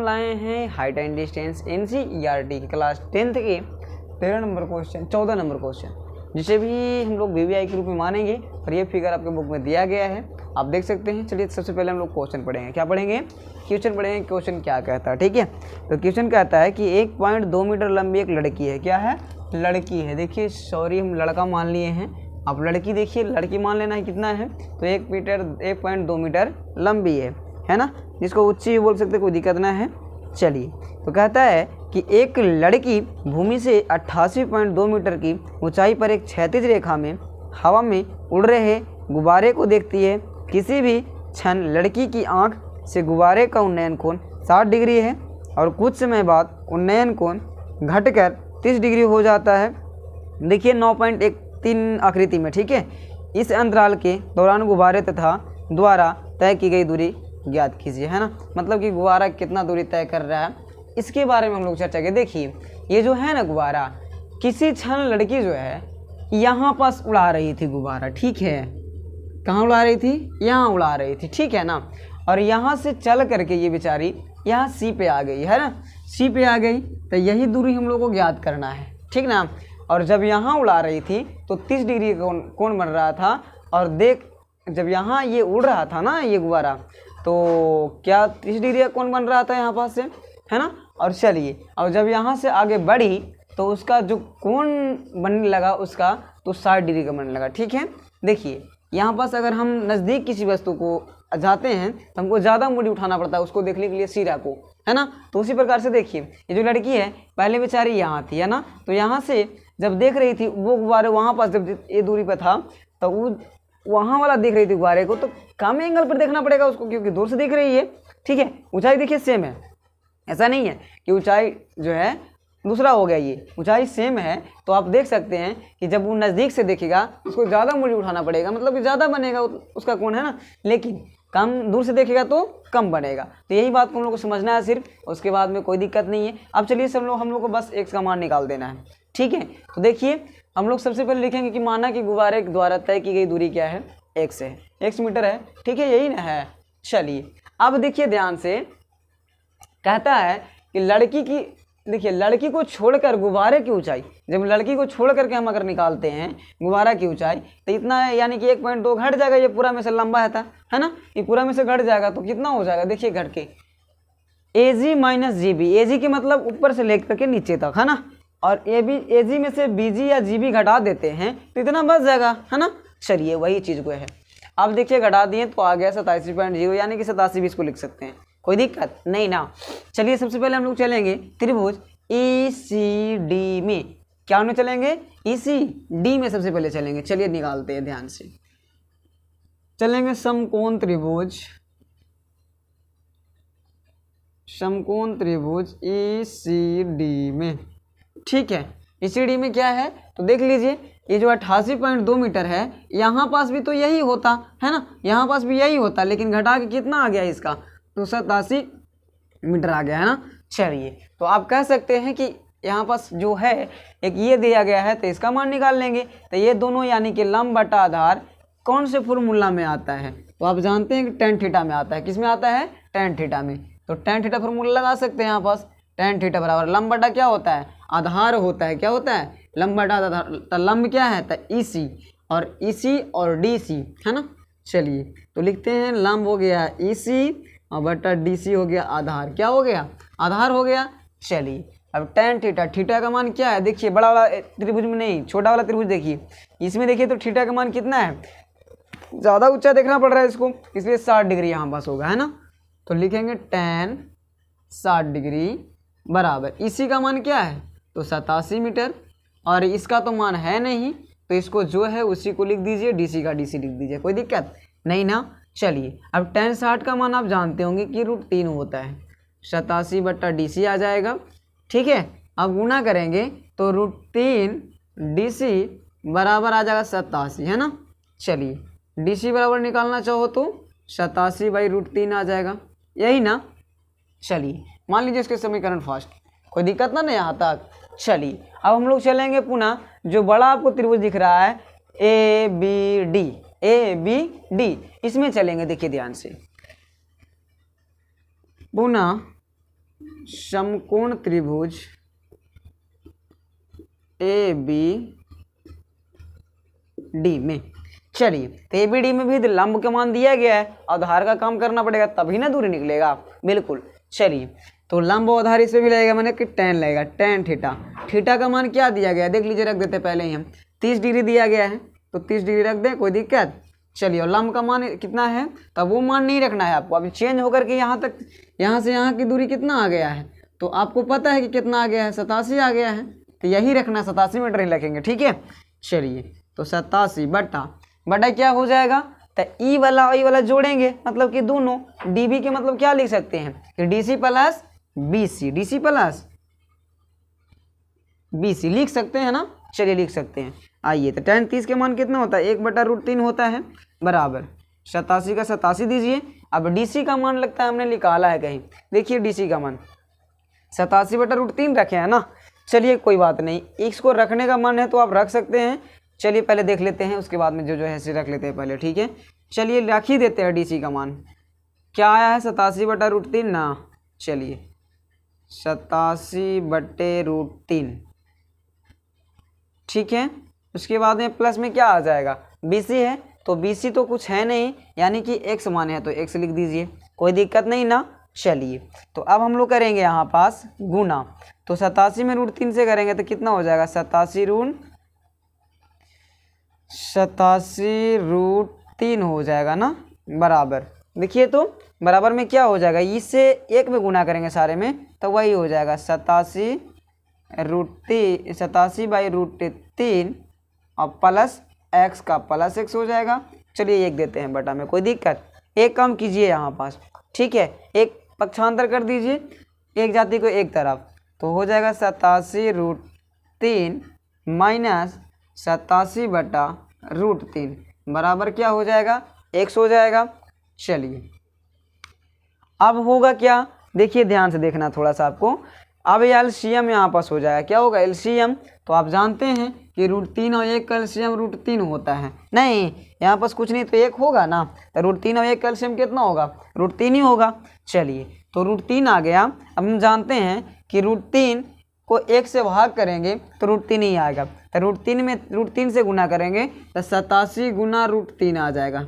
लाए हैं height and distance NCERT की क्लास 10th के 13 नंबर क्वेश्चन 14 नंबर क्वेश्चन, जिसे भी हम लोग वीवीआई के रूप में मानेंगे और ये फिगर आपके बुक में दिया गया है, आप देख सकते हैं। चलिए सबसे पहले हम लोग क्वेश्चन पढ़ेंगे। क्या पढ़ेंगे? क्वेश्चन पढ़ेंगे। क्वेश्चन क्या कहता है, ठीक है। तो क्वेश्चन कहता है कि 1.2 मीटर लंबी एक लड़की है। क्या है? लड़की है। देखिए सॉरी हम लड़का मान लिए हैं, आप लड़की देखिए, लड़की मान लेना है कितना है, तो 1.2 मीटर लंबी है ना, जिसको ऊंची भी बोल सकते, कोई दिक्कत ना है। चलिए तो कहता है कि एक लड़की भूमि से 88.2 मीटर की ऊंचाई पर एक क्षैतिज रेखा में हवा में उड़ रहे गुब्बारे को देखती है। किसी भी क्षण लड़की की आंख से गुब्बारे का उन्नयन कोण 60 डिग्री है और कुछ समय बाद उन्नयन कोण घटकर 30 डिग्री हो जाता है। देखिए 9.13 आकृति में, ठीक है। इस अंतराल के दौरान गुब्बारे तथा द्वारा तय की गई दूरी ज्ञात कीजिए, है ना। मतलब कि गुब्बारा कितना दूरी तय कर रहा है, इसके बारे में हम लोग चर्चा करें। देखिए ये जो है ना गुब्बारा, किसी क्षण लड़की जो है यहाँ पास उड़ा रही थी गुब्बारा, ठीक है। कहाँ उड़ा रही थी? यहाँ उड़ा रही थी, ठीक है ना। और यहाँ से चल करके ये बेचारी यहाँ सी पे आ गई, है ना। सी पे आ गई तो यही दूरी हम लोग को ज्ञात करना है, ठीक ना। और जब यहाँ उड़ा रही थी तो 30 डिग्री कोण बन रहा था। और देख जब यहाँ ये उड़ रहा था ना ये गुब्बारा, तो क्या 30 डिग्री का कोण बन रहा था यहाँ पास से, है ना। और चलिए और जब यहाँ से आगे बढ़ी तो उसका जो कोण बनने लगा उसका, तो 60 डिग्री का बनने लगा, ठीक है। देखिए यहाँ पास अगर हम नज़दीक किसी वस्तु को जाते हैं तो हमको ज़्यादा मूडी उठाना पड़ता है उसको देखने के लिए, सिरा को, है ना। तो उसी प्रकार से देखिए ये जो लड़की है पहले बेचारी यहाँ थी, है ना। तो यहाँ से जब देख रही थी वो गुब्बारे वहाँ पास जब ये दूरी पर था तो वो वहाँ वाला देख रही थी गुब्बारे को, तो कम एंगल पर देखना पड़ेगा उसको क्योंकि दूर से देख रही है, ठीक है। ऊंचाई देखिए सेम है, ऐसा नहीं है कि ऊंचाई जो है दूसरा हो गया, ये ऊंचाई सेम है। तो आप देख सकते हैं कि जब वो नज़दीक से देखेगा उसको ज़्यादा मूल्य उठाना पड़ेगा, मतलब कि ज़्यादा बनेगा उसका कोण, है ना। लेकिन कम दूर से देखेगा तो कम बनेगा। तो यही बात को हम लोग को समझना है सिर्फ, उसके बाद में कोई दिक्कत नहीं है। अब चलिए हम लोग को बस x का मान निकाल देना है, ठीक है। तो देखिए हम लोग सबसे पहले लिखेंगे कि माना कि गुब्बारे द्वारा तय की गई दूरी क्या है, x है, x मीटर है, ठीक है, यही ना है। चलिए अब देखिए ध्यान से, कहता है कि लड़की की, देखिए लड़की को छोड़कर गुब्बारे की ऊंचाई, जब लड़की को छोड़ करके हम अगर निकालते हैं गुब्बारा की ऊंचाई तो इतना है, यानी कि 1.2 घट जाएगा, ये पूरा में से लंबा है ना, ये पूरा में से घट जाएगा तो कितना हो जाएगा, देखिए घट के AG माइनस GB। AG के मतलब ऊपर से लेकर के नीचे तक, है ना। और AG में से BG या GB घटा देते हैं तो इतना बच जाएगा, है ना। चलिए वही चीज़ को है। अब देखिए घटा दिए तो आ गया 87.0, यानी कि 87 भी इसको लिख सकते हैं, कोई दिक्कत नहीं ना। चलिए सबसे पहले हम लोग चलेंगे त्रिभुज ECD में। क्या में चलेंगे? ECD में सबसे पहले चलेंगे। चलिए निकालते हैं ध्यान से, चलेंगे समकोण त्रिभुज, समकोण त्रिभुज ECD में, ठीक है। ECD में क्या है तो देख लीजिए, ये जो 88.2 मीटर है यहाँ पास भी तो यही होता है ना, यहाँ पास भी यही होता, लेकिन घटा के कितना आ गया इसका, तो 87 मीटर आ गया, है ना। चलिए तो आप कह सकते हैं कि यहाँ पास जो है एक ये दिया गया है तो इसका मान निकाल लेंगे। तो ये दोनों यानी कि लंब बटा आधार कौन से फॉर्मूला में आता है, तो आप जानते हैं कि tan थीटा में आता है। किस में आता है? tan थीटा में। तो tan थीटा फॉर्मूला लगा सकते हैं यहाँ पास, tan थीटा बराबर लंब बटा क्या होता है, आधार होता है। क्या होता है? लंब बटा आधार। तो लंब क्या है? तो EC, और EC और DC, है ना। चलिए तो लिखते हैं लंब हो गया EC और बटा DC हो गया आधार। क्या हो गया? आधार हो गया। चलिए अब tan थीटा, थीटा का मान क्या है, देखिए बड़ा वाला त्रिभुज में नहीं, छोटा वाला त्रिभुज देखिए, इसमें देखिए तो थीटा का मान कितना है, ज़्यादा ऊंचा देखना पड़ रहा है इसको, इसलिए 60 डिग्री यहाँ पास होगा, है ना। तो लिखेंगे tan 60 डिग्री बराबर इसी का मान क्या है, तो 87 मीटर। और इसका तो मान है नहीं तो इसको जो है उसी को लिख दीजिए, DC का DC लिख दीजिए, कोई दिक्कत नहीं ना। चलिए अब tan 60 का मान आप जानते होंगे कि √3 होता है, 87 बट्टा DC आ जाएगा, ठीक है। अब गुना करेंगे तो √3 DC बराबर आ जाएगा 87, है ना। चलिए DC बराबर निकालना चाहो तो 87/√3 आ जाएगा, यही ना। चलिए मान लीजिए इसके समीकरण फर्स्ट, कोई दिक्कत ना यहाँ तक। चलिए अब हम लोग चलेंगे पुनः जो बड़ा आपको त्रिभुज दिख रहा है ABD, इसमें चलेंगे। देखिए ध्यान से, पुनः समकोण त्रिभुज ए बी डी में, चलिए तो ए बी डी में भी लंब का मान दिया गया है, आधार का काम करना पड़ेगा तभी ना दूरी निकलेगा, बिल्कुल। चलिए तो लंब और आधार इसमें भी लगेगा, मैंने कि टेन लगेगा, टेन थीटा। थीटा का मान क्या दिया गया है देख लीजिए, रख देते पहले ही हम, 30 डिग्री दिया गया है तो 30 डिग्री रख दें, कोई दिक्कत। चलिए और लंब का मान कितना है, तब वो मान नहीं रखना है आपको, अभी चेंज होकर के यहाँ तक, यहाँ से यहाँ की दूरी कितना आ गया है, तो आपको पता है कि कितना आ गया है, 87 आ गया है, तो यही रखना, 87 मीटर ही रखेंगे, ठीक है। चलिए तो 87 बटा क्या हो जाएगा, तो ई वाला और ई वाला जोड़ेंगे, मतलब कि दोनों डीबी के मतलब क्या लिख सकते हैं कि DC plus BC, DC plus BC लिख सकते हैं ना, चलिए लिख सकते हैं। आइए तो tan 30 के मान कितना होता है, 1/√3 होता है, बराबर 87 का 87 दीजिए। अब डीसी का मान लगता है हमने निकाला है कहीं, देखिए डीसी का मान 87/√3 रखे हैं ना, चलिए कोई बात नहीं, x को रखने का मन है तो आप रख सकते हैं। चलिए पहले देख लेते हैं, उसके बाद में जो है ऐसे रख लेते हैं पहले, ठीक है। चलिए रख ही देते हैं, डीसी का मान क्या आया है 87/√3 ना, चलिए 87/√3, ठीक है। उसके बाद में प्लस में क्या आ जाएगा, बीसी है, तो बीसी तो कुछ है नहीं, यानी कि x मान है तो x लिख दीजिए, कोई दिक्कत नहीं ना। चलिए तो अब हम लोग करेंगे यहाँ पास गुना, तो 87 में √3 से करेंगे तो कितना हो जाएगा, 87√3 हो जाएगा ना, बराबर। देखिए तो बराबर में क्या हो जाएगा, इससे एक में गुना करेंगे सारे में तो वही हो जाएगा 87/√3 और प्लस x का प्लस x हो जाएगा। चलिए एक देते हैं बटा में, कोई दिक्कत, एक कम कीजिए यहाँ पास, ठीक है, एक पक्षांतर कर दीजिए, एक जाति को एक तरफ, तो हो जाएगा 87√3 माइनस 87/√3 बराबर क्या हो जाएगा, x हो जाएगा। चलिए अब होगा क्या, देखिए ध्यान से देखना थोड़ा सा आपको, अब ये एलसीएम यहाँ पास हो जाएगा, क्या होगा एलसीएम, तो आप जानते हैं कि √3 और 1 का एलसीएम √3 होता है, नहीं यहाँ पास कुछ नहीं तो 1 होगा ना, तो √3 और 1 का एलसीएम कितना होगा, √3 ही होगा। चलिए तो √3 आ गया। अब हम जानते हैं कि √3 को 1 से भाग करेंगे तो √3 ही आएगा, तो √3 में √3 से गुना करेंगे तो 87 गुना √3 आ जाएगा,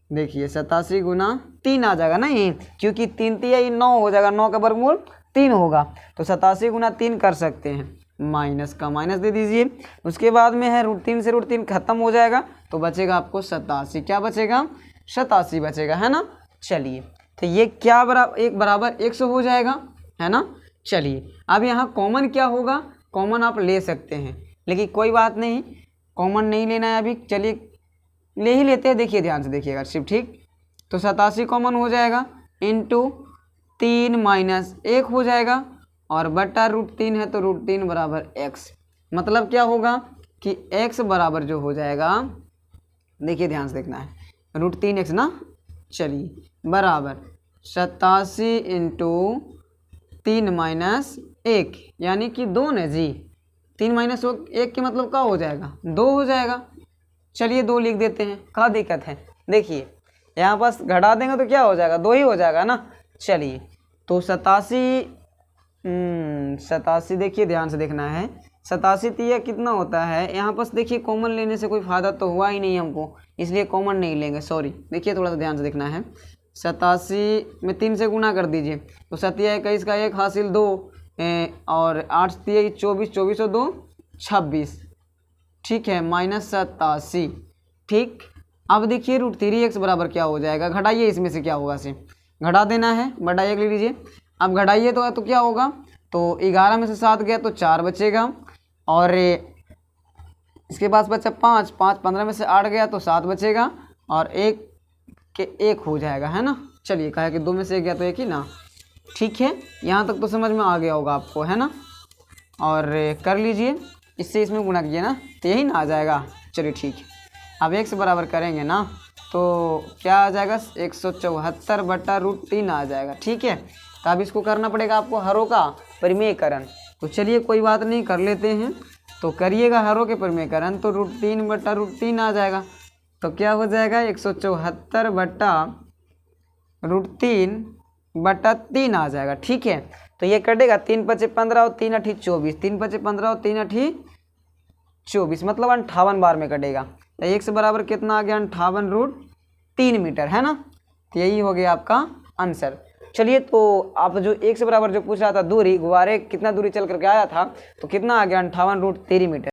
देखिए 87 गुना 3 आ जाएगा ना, ये क्योंकि 3 3 9 हो जाएगा, 9 का वर्गमूल 3 होगा, तो 87 गुना 3 कर सकते हैं, माइनस का माइनस दे दीजिए। उसके बाद में है √3 से √3 खत्म हो जाएगा, तो बचेगा आपको 87, क्या बचेगा, 87 बचेगा, है ना। चलिए तो ये क्या बराबर, एक बराबर 100 हो जाएगा, है ना। चलिए अब यहाँ कॉमन क्या होगा, कॉमन आप ले सकते हैं, लेकिन कोई बात नहीं, कॉमन नहीं लेना है अभी, चलिए ले ही लेते हैं। देखिए ध्यान से देखिएगा सिर्फ, ठीक, तो 87 कॉमन हो जाएगा, इंटू 3 माइनस 1 हो जाएगा, और बटा √3 है तो √3 बराबर x, मतलब क्या होगा कि x बराबर जो हो जाएगा, देखिए ध्यान से देखना है, √3x ना, चलिए बराबर 87 इंटू 3 माइनस 1 यानी कि 2 न जी, 3 माइनस 1 के मतलब क्या हो जाएगा, 2 हो जाएगा। चलिए 2 लिख देते हैं, क्या दिक्कत है, देखिए यहाँ पास घटा देंगे तो क्या हो जाएगा, 2 ही हो जाएगा ना। चलिए तो 87 देखिए ध्यान से देखना है, 87 3 कितना होता है, यहाँ पास देखिए कॉमन लेने से कोई फ़ायदा तो हुआ ही नहीं हमको, इसलिए कॉमन नहीं लेंगे, सॉरी। देखिए थोड़ा सा ध्यान से देखना है, 87 में 3 से गुना कर दीजिए, तो 7 21 का 1 हासिल 2 और 8 3 24, 24 और 2 26, ठीक है, माइनस 87, ठीक। अब देखिए √3x बराबर क्या हो जाएगा, घटाइए इसमें से क्या होगा, से घटा देना है, बटा 1 ले लीजिए। अब घटाइए तो क्या होगा, तो 11 में से 7 गया तो 4 बचेगा, और इसके पास बचा 5 15 में से 8 गया तो 7 बचेगा, और 1 के 1 हो जाएगा, है ना। चलिए कहा कि 2 में से 1 गया तो 1 ही ना, ठीक है, यहाँ तक तो समझ में आ गया होगा आपको, है ना। और कर लीजिए, इससे इसमें गुणा कीजिए ना, तो यही ना आ जाएगा। चलिए ठीक है, अब 1 से बराबर करेंगे ना तो क्या आ जाएगा, 174/√3 आ जाएगा, ठीक है। तो अब इसको करना पड़ेगा आपको हरों का परिमेयकरण, तो चलिए कोई बात नहीं, कर लेते हैं। तो करिएगा हरों के परिमेयकरण, तो √3/√3 आ जाएगा, तो क्या हो जाएगा 174/√3 बटा 3 आ जाएगा। ठीक है, तो ये कटेगा 3 पचे 15 और 3 अठी 24, 3 पचे 15 और 3 अठी 24, मतलब 58 बार में कटेगा। तो x बराबर कितना आ गया 58√3 मीटर, है ना। तो यही हो गया आपका आंसर। चलिए, तो आप जो x बराबर जो पूछ रहा था दूरी, गुब्बारे कितना दूरी चल करके आया था, तो कितना आ गया 58√3 मीटर।